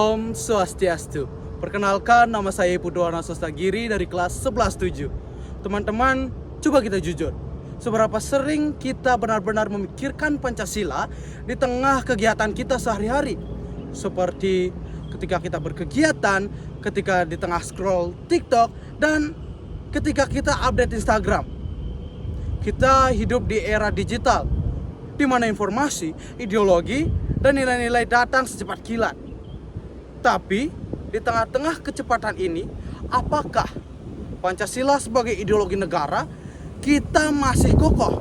Om Swastiastu. Perkenalkan, nama saya Putuwana Sostagiri dari kelas 11-7. Teman-teman, coba kita jujur. Seberapa sering kita benar-benar memikirkan Pancasila di tengah kegiatan kita sehari-hari? Seperti ketika kita berkegiatan, ketika di tengah scroll TikTok, dan ketika kita update Instagram. Kita hidup di era digital, di mana informasi, ideologi, dan nilai-nilai datang secepat kilat. Tapi, di tengah-tengah kecepatan ini, apakah Pancasila sebagai ideologi negara kita masih kokoh?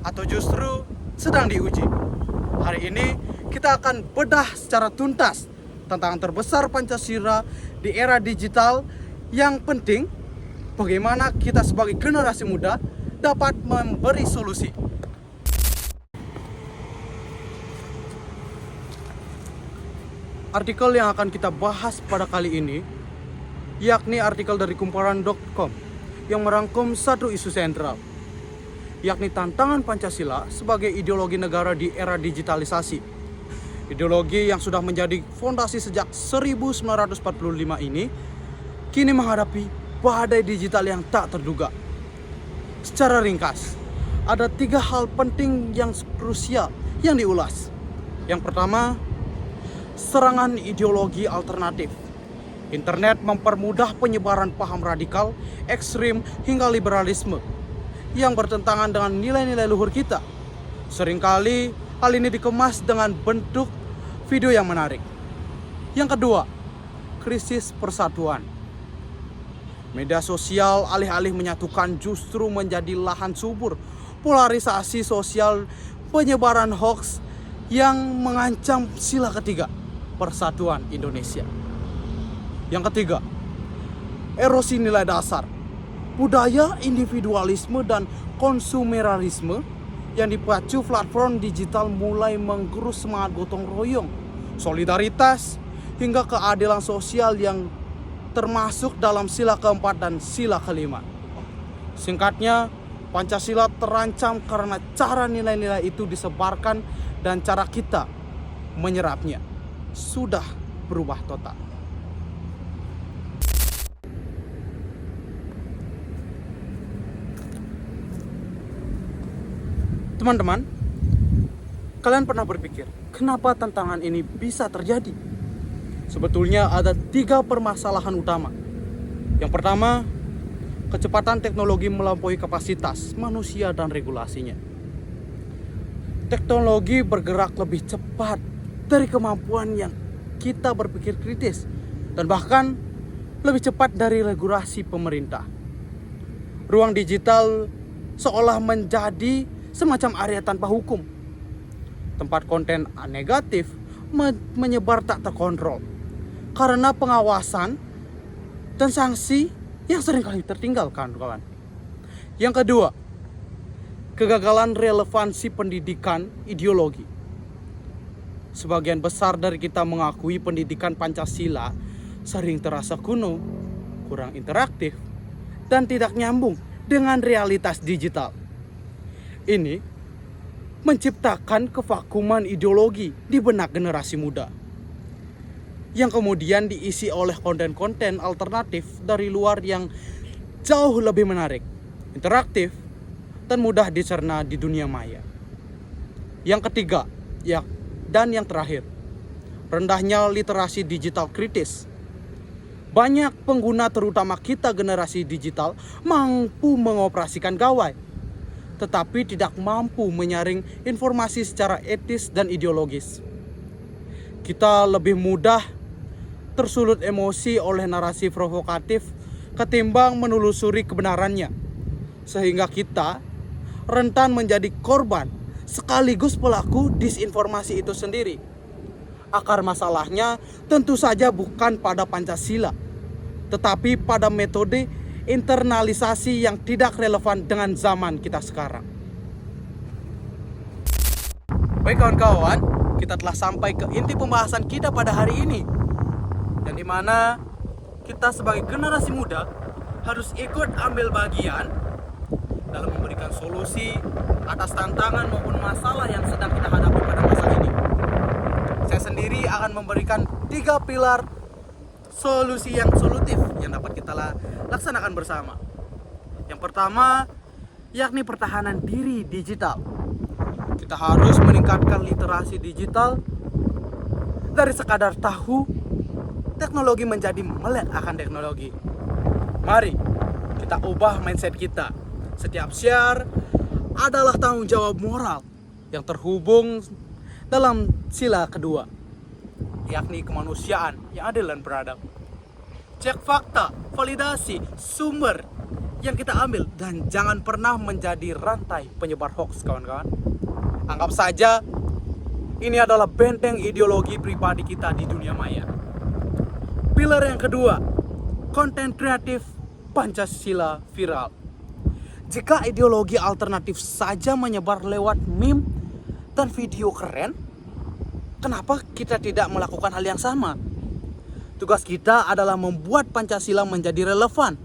Atau justru sedang diuji? Hari ini, kita akan bedah secara tuntas tentang terbesar Pancasila di era digital. Yang penting, bagaimana kita sebagai generasi muda dapat memberi solusi. Artikel yang akan kita bahas pada kali ini yakni artikel dari kumparan.com yang merangkum satu isu sentral, yakni tantangan Pancasila sebagai ideologi negara di era digitalisasi. Ideologi yang sudah menjadi fondasi sejak 1945 ini kini menghadapi badai digital yang tak terduga. Secara ringkas, ada 3 hal penting yang krusial yang diulas. Yang pertama, serangan ideologi alternatif. Internet mempermudah penyebaran paham radikal, ekstrim, hingga liberalisme yang bertentangan dengan nilai-nilai luhur kita. Seringkali hal ini dikemas dengan bentuk video yang menarik. Yang kedua, krisis persatuan. Media sosial alih-alih menyatukan justru menjadi lahan subur polarisasi sosial, penyebaran hoax yang mengancam sila ketiga, persatuan Indonesia. Yang ketiga, erosi nilai dasar. Budaya individualisme dan konsumerisme yang dipacu platform digital mulai menggerus semangat gotong royong, solidaritas, hingga keadilan sosial yang termasuk dalam sila keempat dan sila kelima. Singkatnya, Pancasila terancam karena cara nilai-nilai itu disebarkan dan cara kita menyerapnya sudah berubah total. Teman-teman, kalian pernah berpikir kenapa tantangan ini bisa terjadi? Sebetulnya ada 3 permasalahan utama. Yang pertama, kecepatan teknologi melampaui kapasitas manusia dan regulasinya. Teknologi bergerak lebih cepat dari kemampuan yang kita berpikir kritis, dan bahkan lebih cepat dari regulasi pemerintah. Ruang digital seolah menjadi semacam area tanpa hukum. Tempat konten negatif menyebar tak terkontrol karena pengawasan dan sanksi yang seringkali tertinggal, kawan-kawan. Yang kedua, kegagalan relevansi pendidikan ideologi. Sebagian besar dari kita mengakui pendidikan Pancasila sering terasa kuno, kurang interaktif, dan tidak nyambung dengan realitas digital. Ini menciptakan kevakuman ideologi di benak generasi muda, yang kemudian diisi oleh konten-konten alternatif dari luar yang jauh lebih menarik, interaktif, dan mudah dicerna di dunia maya. Yang ketiga, dan yang terakhir, rendahnya literasi digital kritis. Banyak pengguna, terutama kita generasi digital, mampu mengoperasikan gawai, tetapi tidak mampu menyaring informasi secara etis dan ideologis. Kita lebih mudah tersulut emosi oleh narasi provokatif ketimbang menelusuri kebenarannya, sehingga kita rentan menjadi korban sekaligus pelaku disinformasi itu sendiri. Akar masalahnya tentu saja bukan pada Pancasila, tetapi pada metode internalisasi yang tidak relevan dengan zaman kita sekarang. Baik kawan-kawan, kita telah sampai ke inti pembahasan kita pada hari ini, dan di mana kita sebagai generasi muda harus ikut ambil bagian dalam memberikan solusi atas tantangan maupun masalah yang sedang kita hadapi pada masa ini. saya sendiri akan memberikan 3 pilar solusi yang solutif yang dapat kita laksanakan bersama. Yang pertama, yakni pertahanan diri digital. Kita harus meningkatkan literasi digital dari sekadar tahu teknologi menjadi melek akan teknologi. Mari kita ubah mindset kita. Setiap share adalah tanggung jawab moral yang terhubung dalam sila kedua, yakni kemanusiaan yang adil dan beradab. Cek fakta, validasi, sumber yang kita ambil, dan jangan pernah menjadi rantai penyebar hoax, kawan-kawan. Anggap saja ini adalah benteng ideologi pribadi kita di dunia maya. Pilar yang kedua, konten kreatif Pancasila viral. Jika ideologi alternatif saja menyebar lewat meme dan video keren, kenapa kita tidak melakukan hal yang sama? Tugas kita adalah membuat Pancasila menjadi relevan,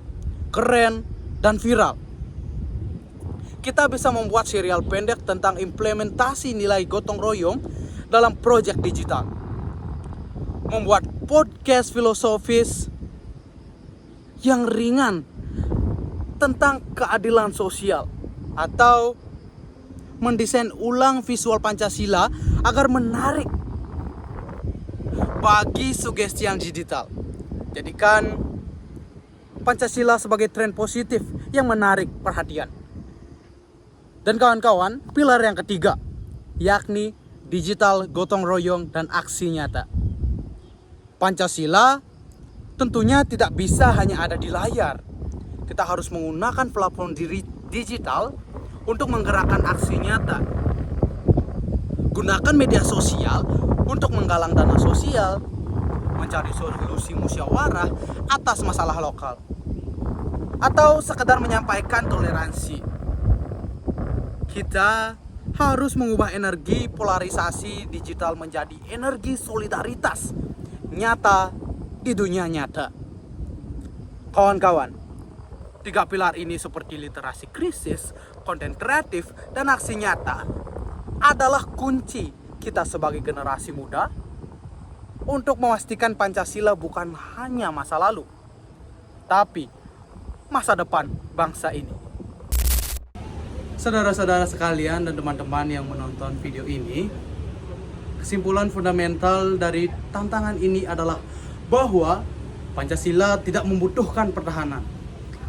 keren, dan viral. Kita bisa membuat serial pendek tentang implementasi nilai gotong royong dalam proyek digital, membuat podcast filosofis yang ringan tentang keadilan sosial, atau mendesain ulang visual Pancasila agar menarik bagi sugesti yang digital. Jadikan Pancasila sebagai tren positif yang menarik perhatian. Dan kawan-kawan, pilar yang ketiga, yakni digital gotong royong dan aksi nyata. Pancasila tentunya tidak bisa hanya ada di layar. Kita harus menggunakan platform digital untuk menggerakkan aksi nyata. Gunakan media sosial untuk menggalang dana sosial, mencari solusi musyawarah atas masalah lokal, atau sekedar menyampaikan toleransi. Kita harus mengubah energi polarisasi digital menjadi energi solidaritas nyata di dunia nyata. Kawan-kawan, 3 pilar ini seperti literasi krisis, konten kreatif, dan aksi nyata adalah kunci kita sebagai generasi muda untuk memastikan Pancasila bukan hanya masa lalu, tapi masa depan bangsa ini. Saudara-saudara sekalian dan teman-teman yang menonton video ini, kesimpulan fundamental dari tantangan ini adalah bahwa Pancasila tidak membutuhkan pertahanan,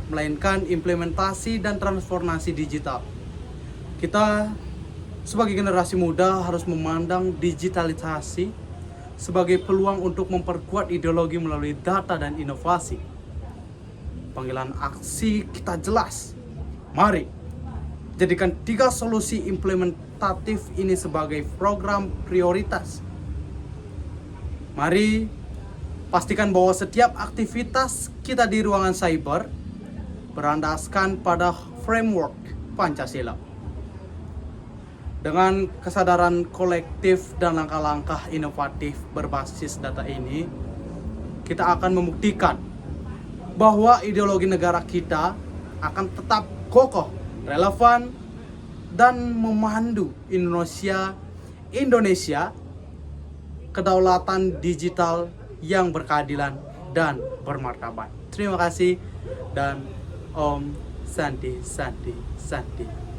melainkan implementasi dan transformasi digital. Kita sebagai generasi muda harus memandang digitalisasi sebagai peluang untuk memperkuat ideologi melalui data dan inovasi. Panggilan aksi kita jelas. Mari jadikan 3 solusi implementatif ini sebagai program prioritas. Mari pastikan bahwa setiap aktivitas kita di ruangan cyber berlandaskan pada framework Pancasila. Dengan kesadaran kolektif dan langkah-langkah inovatif berbasis data ini, kita akan membuktikan bahwa ideologi negara kita akan tetap kokoh, relevan, dan memandu Indonesia kedaulatan digital yang berkeadilan dan bermartabat. Terima kasih dan Om Santi Santi Santi.